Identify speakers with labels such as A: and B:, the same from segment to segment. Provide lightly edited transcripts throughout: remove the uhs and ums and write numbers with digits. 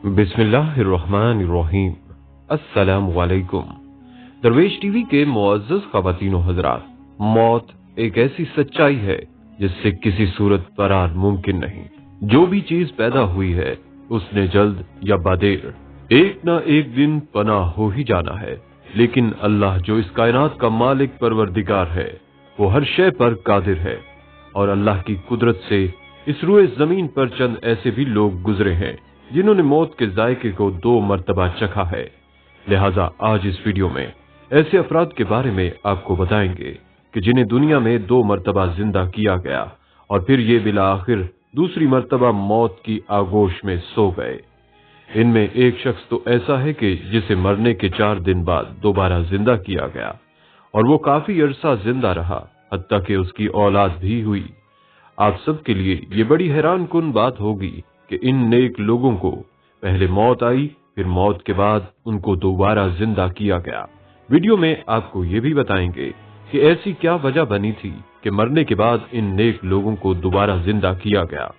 A: बिस्मिल्लाहिर्रहमानिर्रहीम। अस्सलामु अलैकुम। दरवेश टीवी के मुअज़्ज़ज़ ख़वातीन व हज़रात, मौत एक ऐसी सच्चाई है जिससे किसी सूरत फरार मुमकिन नहीं। जो भी चीज पैदा हुई है उसने जल्द या बादेर एक न एक दिन पनाह हो ही जाना है, लेकिन अल्लाह जो इस कायनात का मालिक परवरदिगार है वो हर शय पर कादिर है। और अल्लाह की कुदरत से इस रुए जमीन पर चंद ऐसे भी लोग गुजरे हैं जिन्होंने मौत के जायके को 2 मर्तबा चखा है। लिहाजा आज इस वीडियो में ऐसे अफराद के बारे में आपको बताएंगे कि जिन्हें दुनिया में 2 मर्तबा जिंदा किया गया और फिर ये बिला आखिर दूसरी मर्तबा मौत की आगोश में सो गए। इनमें एक शख्स तो ऐसा है कि जिसे मरने के 4 दिन बाद दोबारा जिंदा किया गया और वो काफी अरसा जिंदा रहा, हत्ता कि उसकी औलाद भी हुई। आप सबके लिए ये बड़ी हैरान कुन बात होगी कि इन नेक लोगों को पहले मौत आई, फिर मौत के बाद उनको दोबारा जिंदा किया गया। वीडियो में आपको ये भी बताएंगे कि ऐसी क्या वजह बनी थी कि मरने के बाद इन नेक लोगों को दोबारा जिंदा किया गया।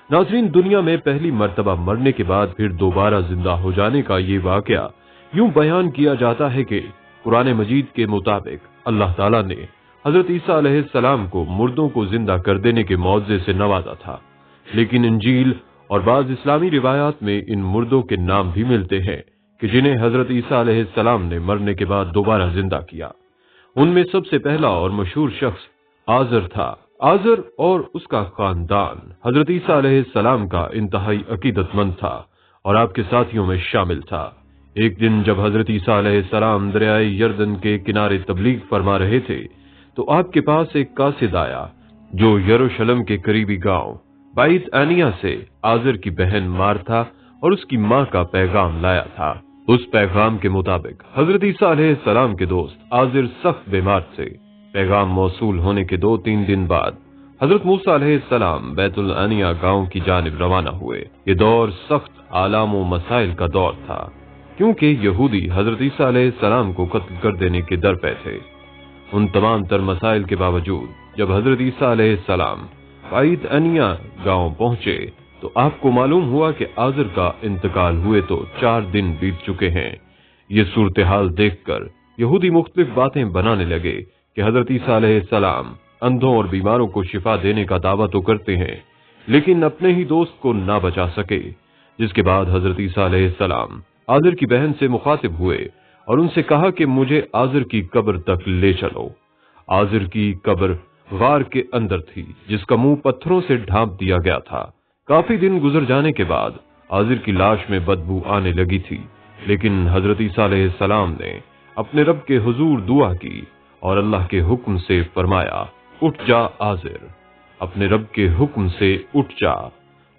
A: नाज़रीन, दुनिया में पहली मर्तबा मरने के बाद फिर दोबारा जिंदा हो जाने का ये वाकया यूं बयान किया जाता है कि कुरान मजीद के मुताबिक अल्लाह ताला ने हजरत ईसा अलैहिस्सलाम को मुर्दों को जिंदा कर देने के मौजे से नवाजा था, लेकिन इंजील और बाज इस्लामी रिवायात में इन मुर्दों के नाम भी मिलते हैं कि जिन्हें हजरत ईसा अलैहिस्सलाम ने मरने के बाद दोबारा जिंदा किया। उनमें सबसे पहला और मशहूर शख्स आजर था। आजर और उसका खानदान हजरत ईसा अलैहिस्सलाम का इंतहाई अकीदतमंद था और आपके साथियों में शामिल था। एक दिन जब हजरत ईसा अलैहिस्सलाम दरियाए यर्दन के किनारे तबलीग फरमा रहे थे तो आपके पास एक कासिद आया जो यरूशलेम के करीबी गांव बैत आनिया से आजर की बहन मार्था और उसकी मां का पैगाम लाया था। उस पैगाम के मुताबिक हजरत ईसा अलैहिस्सलाम के दोस्त आजर सख्त बीमार थे। पैगाम मौसूल होने के 2-3 दिन बाद हजरत मूसा अलैहिस्सलाम बैतुल आनिया गांव की जानिब रवाना हुए। ये दौर सख्त आलाम व मसाइल का दौर था, क्योंकि यहूदी हजरत ईसा अलैहिस्सलाम को कत्ल कर देने के दर पे थे। उन तमाम तर मसाइल के बावजूद जब हजरत ईसा अलैहिस्सलाम बैत आनिया गांव पहुंचे तो आपको मालूम हुआ कि आजर का इंतकाल हुए तो 4 दिन बीत चुके हैं। ये सूरत हाल देखकर यहूदी मुख्तलिफ बातें बनाने लगे कि हजरत ईसा अलैहिस्सलाम अंधों और बीमारों को शिफा देने का दावा तो करते हैं, लेकिन अपने ही दोस्त को ना बचा सके। जिसके बाद हजरत ईसा अलैहिस्सलाम आजर की बहन से मुखातिब हुए और उनसे कहा कि मुझे आजर की कब्र तक ले चलो। आजर की कब्र गार के अंदर थी, जिसका मुंह पत्थरों से ढांप दिया गया था। काफी दिन गुजर जाने के बाद आजिर की लाश में बदबू आने लगी थी, लेकिन हजरत ईसा अलैहिस्सलाम ने अपने रब के हुजूर दुआ की और अल्लाह के हुक्म से फरमाया, उठ जा आजिर, अपने रब के हुक्म से उठ जा।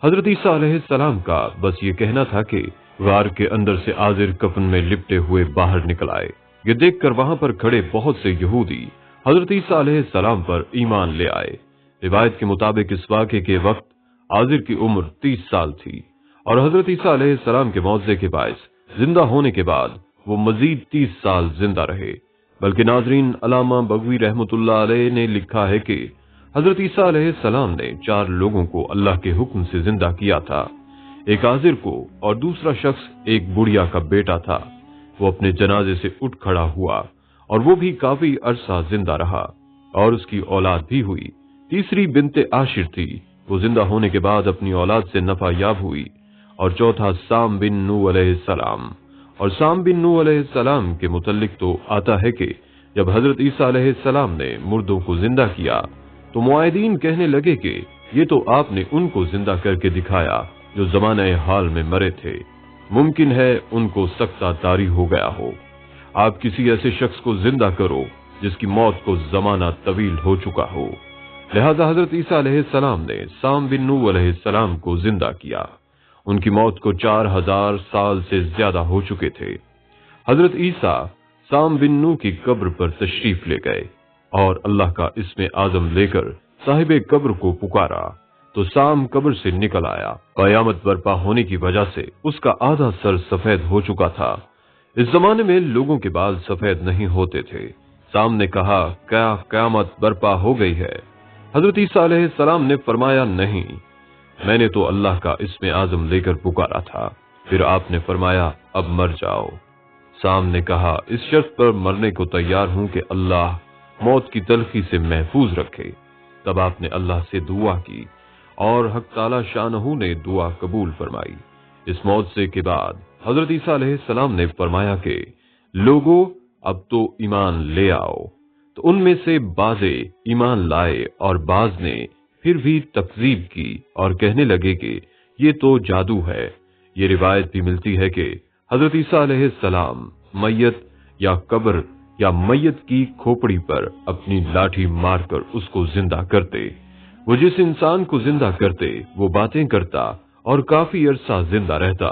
A: हजरत ईसा अलैहिस्सलाम का बस ये कहना था कि गार के अंदर से आजिर कफन में लिपटे हुए बाहर निकल आए। ये देखकर वहां पर खड़े बहुत से यहूदी हजरत ईसा अलैहिस्सलाम पर ईमान ले आए। रिवायत के मुताबिक इस वाक़े के वक्त आजिर की उम्र 30 साल थी और हजरत ईसा अलैहिस्सलाम के मौजज़े के बायस जिंदा होने के बाद वो मजीद 30 साल जिंदा रहे। बल्कि नाजरीन, अल्लामा बगवी रहमतुल्लाह अलैह ने लिखा है कि हजरत ईसा अलैहिस्सलाम ने 4 लोगों को अल्लाह के हुक्म से जिंदा किया था। एक आजिर को और दूसरा शख्स एक बुढ़िया का बेटा था। वो अपने जनाजे से उठ खड़ा हुआ और वो भी काफी अरसा जिंदा रहा और उसकी औलाद भी हुई। तीसरी बिनते आशिर थी, वो जिंदा होने के बाद अपनी औलाद से नफा याब हुई। और चौथा साम बिन नूह अलैहिस्सलाम। और साम बिन नूह अलैहिस्सलाम के मुतल्लिक तो आता है कि जब हजरत ईसा अलैहिस्सलाम ने मुर्दों को जिंदा किया तो मुआयदीन कहने लगे कि ये तो आपने उनको जिंदा करके दिखाया जो जमाने हाल में मरे थे, मुमकिन है उनको सख्ता तारी हो गया हो। आप किसी ऐसे शख्स को जिंदा करो जिसकी मौत को जमाना तवील हो चुका हो। लिहाजा हजरत ईसा अलैहिस्सलाम ने साम बिन नूह अलैहिस्सलाम को जिंदा किया। उनकी मौत को 4000 साल से ज्यादा हो चुके थे। हजरत ईसा साम बिन नूह की कब्र पर तशरीफ ले गए और अल्लाह का इस्म आजम लेकर साहिब कब्र को पुकारा तो साम कब्र से निकल आया। कयामत बर्पा होने की वजह से उसका आधा सर सफेद हो चुका था। इस जमाने में लोगों के बाल सफेद नहीं होते थे। साम ने कहा, क्या कयामत बर्पा हो गई है? हजरत ईसा अलैहिस्सलाम ने फरमाया, नहीं, मैंने तो अल्लाह का इस्म आजम लेकर पुकारा था। फिर आपने फरमाया, अब मर जाओ। साम ने कहा, इस शर्त पर मरने को तैयार हूं कि अल्लाह मौत की तलखी से महफूज रखे। तब आपने अल्लाह से दुआ की और हक ताला शानहू ने दुआ कबूल फरमाई। इस मौजज़े के बाद हजरत ईसा अलैहिस्सलाम ने फरमाया कि लोगों, अब तो ईमान ले आओ। तो उनमें से बाज़े ईमान लाए और बाज ने फिर भी तकजीब की और कहने लगे कि ये तो जादू है। ये रिवायत भी मिलती है कि हजरत ईसा अलैहिस्सलाम मैयत या कब्र या मैयत की खोपड़ी पर अपनी लाठी मारकर उसको जिंदा करते। वो जिस इंसान को जिंदा करते वो बातें करता और काफी अरसा जिंदा रहता।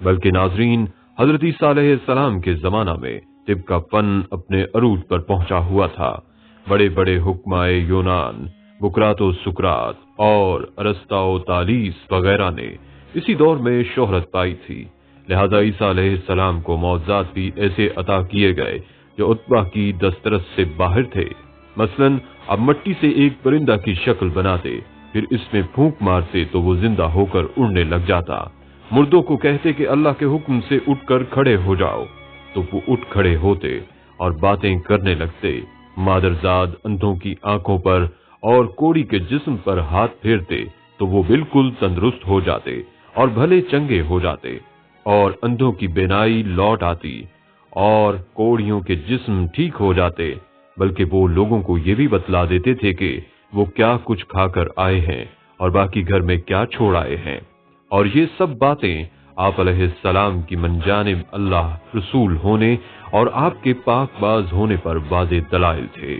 A: बल्कि नाजरीन, हजरत ईसा अलैहिस्सलाम के जमाना में तिब का फन अपने अरूज पर पहुंचा हुआ था। बड़े बड़े हुक्माए यूनान, बुकरातो सुकरात और अरस्ताओ तालीस वगैरह ने इसी दौर में शोहरत पाई थी। लिहाजा ईसा अलैहिस्सलाम को मौजज़ात भी ऐसे अता किए गए जो उत्बा की दस्तरस से बाहर थे। मसलन अब मिट्टी से एक परिंदा की शक्ल बनाते, फिर इसमें फूंक मारते तो वो जिंदा होकर उड़ने लग जाता। मुर्दों को कहते कि अल्लाह के हुक्म से उठकर खड़े हो जाओ, तो वो उठ खड़े होते और बातें करने लगते। मादरजाद अंधों की आंखों पर और कोड़ी के जिस्म पर हाथ फेरते तो वो बिल्कुल तंदुरुस्त हो जाते और भले चंगे हो जाते, और अंधों की बेनाई लौट आती और कोड़ियों के जिस्म ठीक हो जाते। बल्कि वो लोगों को ये भी बतला देते थे कि वो क्या कुछ खाकर आए हैं और बाकी घर में क्या छोड़ आए हैं। और ये सब बातें आप अलैहिस्सलाम की मनजानिब अल्लाह रसूल होने और आपके पाकबाज होने पर वाज़ेह दलाइल थे।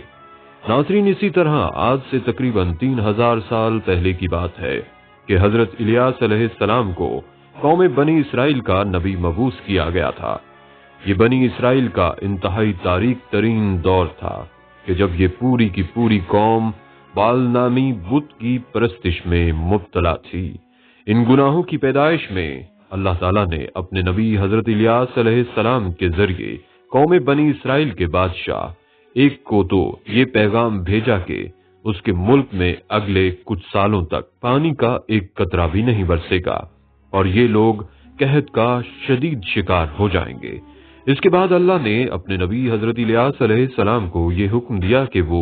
A: नाज़रीन, इसी तरह आज से तकरीबन 3000 साल पहले की बात है कि हजरत इलियास अलैहिस्सलाम को कौम बनी इसराइल का नबी मबूस किया गया था। ये बनी इसराइल का इंतहाई तारीख तरीन दौर था कि जब ये पूरी की पूरी कौम बाल नामी बुत की परस्तिश में मुब्तला थी। इन गुनाहों की पैदाइश में अल्लाह ताला ने अपने नबी हजरत इलियास अलैहिस्सलाम के जरिए कौम बनी इसराइल के बादशाह एक को तो ये पैगाम भेजा कि उसके मुल्क में अगले कुछ सालों तक पानी का एक कतरा भी नहीं बरसेगा और ये लोग कहत का शदीद शिकार हो जाएंगे। इसके बाद अल्लाह ने अपने नबी हजरत इलियास अलैहिस्सलाम को ये हुक्म दिया कि वो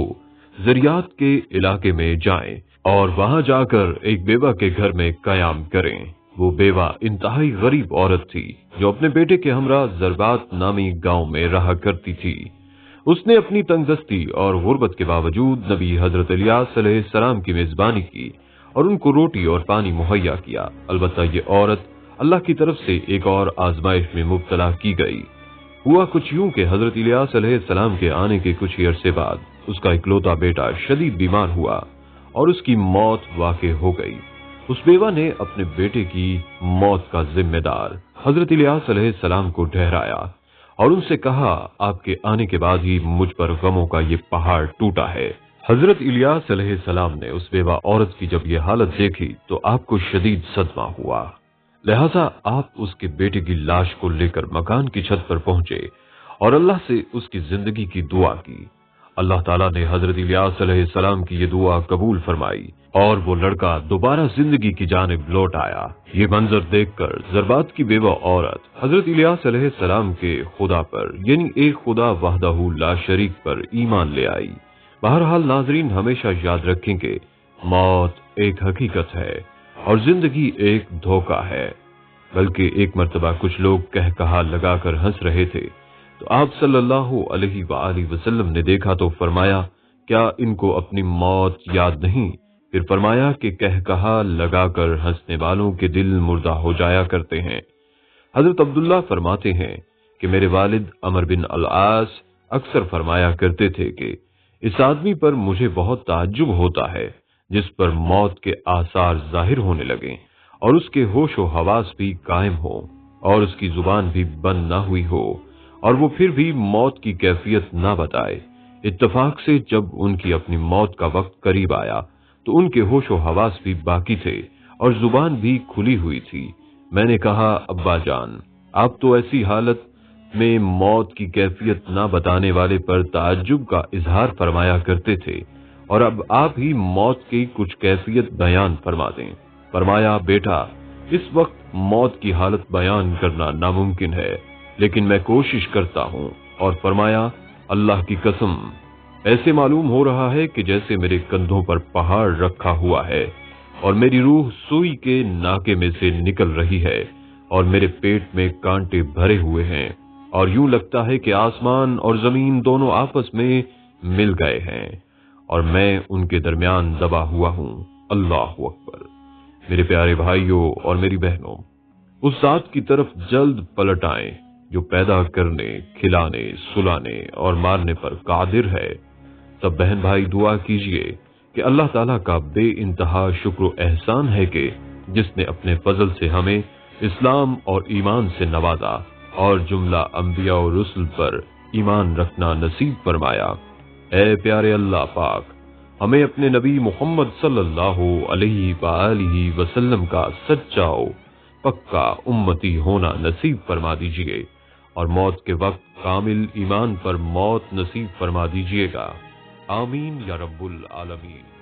A: ज़रियात के इलाके में जाएं और वहां जाकर एक बेवा के घर में कयाम करें। वो बेवा इंतहाई गरीब औरत थी जो अपने बेटे के हमरा ज़रबात नामी गांव में रहा करती थी। उसने अपनी तंगदस्ती और गुर्बत के बावजूद नबी हजरत इलियास अलैहिस्सलाम की मेजबानी की और उनको रोटी और पानी मुहैया किया। अलबत्ता ये औरत अल्लाह की तरफ से एक और आजमाइश में मुब्तला की गई। हुआ कुछ यूं कि हजरत इलियास अलैहिस्सलाम के आने के कुछ ही अरसे बाद उसका इकलौता बेटा शदीद बीमार हुआ और उसकी मौत वाक़ई हो गई। उस बेवा ने अपने बेटे की मौत का जिम्मेदार हजरत इलियास अलैहिस्सलाम को ठहराया और उनसे कहा, आपके आने के बाद ही मुझ पर गमों का ये पहाड़ टूटा है। हजरत इलियास अलैहिस्सलाम ने उस बेवा औरत की जब ये हालत देखी तो आपको शदीद सदमा हुआ। लिहाजा आप उसके बेटे की लाश को लेकर मकान की छत पर पहुंचे और अल्लाह से उसकी जिंदगी की दुआ की। अल्लाह ताला ने हजरत इलियास अलैहिस्सलाम की ये दुआ कबूल फरमाई और वो लड़का दोबारा जिंदगी की जानिब लौट आया। ये मंजर देखकर ज़रबात की बेवा औरत हजरत इलियास अलैहिस्सलाम के खुदा पर यानी एक खुदा वहदहू ला शरीक पर ईमान ले आई। बहरहाल नाजरीन, हमेशा याद रखें कि मौत एक हकीकत है और जिंदगी एक धोखा है। बल्कि एक मर्तबा कुछ लोग कह कहा लगाकर हंस रहे थे तो आप सल्लल्लाहु अलैहि वसल्लम ने देखा तो फरमाया, क्या इनको अपनी मौत याद नहीं? फिर फरमाया कि कह कहा लगाकर हंसने वालों के दिल मुर्दा हो जाया करते हैं। हजरत अब्दुल्ला फरमाते हैं कि मेरे वालिद अमर बिन अल-आस अक्सर फरमाया करते थे कि इस आदमी पर मुझे बहुत ताज्जुब होता है जिस पर मौत के आसार जाहिर होने लगे और उसके होशो हवास भी कायम हो और उसकी जुबान भी बंद ना हुई हो और वो फिर भी मौत की कैफियत ना बताए। इत्तफाक से जब उनकी अपनी मौत का वक्त करीब आया तो उनके होशो हवास भी बाकी थे और जुबान भी खुली हुई थी। मैंने कहा, अब्बा जान, आप तो ऐसी हालत में मौत की कैफियत ना बताने वाले पर ताज्जुब का इजहार फरमाया करते थे और अब आप ही मौत की कुछ कैफियत बयान फरमा दें। फरमाया, बेटा, इस वक्त मौत की हालत बयान करना नामुमकिन है, लेकिन मैं कोशिश करता हूँ। और फरमाया, अल्लाह की कसम, ऐसे मालूम हो रहा है कि जैसे मेरे कंधों पर पहाड़ रखा हुआ है और मेरी रूह सुई के नाके में से निकल रही है और मेरे पेट में कांटे भरे हुए हैं और यूं लगता है कि आसमान और जमीन दोनों आपस में मिल गए हैं और मैं उनके दरमियान दबा हुआ हूँ। अल्लाह अकबर। मेरे प्यारे भाइयों और मेरी बहनों, उस जात की तरफ जल्द पलट आएं जो पैदा करने, खिलाने, सुलाने और मारने पर कादिर है। तब बहन भाई दुआ कीजिए कि अल्लाह ताला का बेइंतहा शुक्र एहसान है कि जिसने अपने फजल से हमें इस्लाम और ईमान से नवाजा और जुमला अंबिया और रुsul पर ईमान रखना नसीब फरमाया। ऐ प्यारे अल्लाह पाक, हमें अपने नबी मोहम्मद सल्लल्लाहु अलैहि वसल्लम का सच्चा पक्का उम्मती होना नसीब फरमा दीजिए और मौत के वक्त कामिल ईमान पर मौत नसीब फरमा दीजिएगा। आमीन या रब्बुल आलमीन।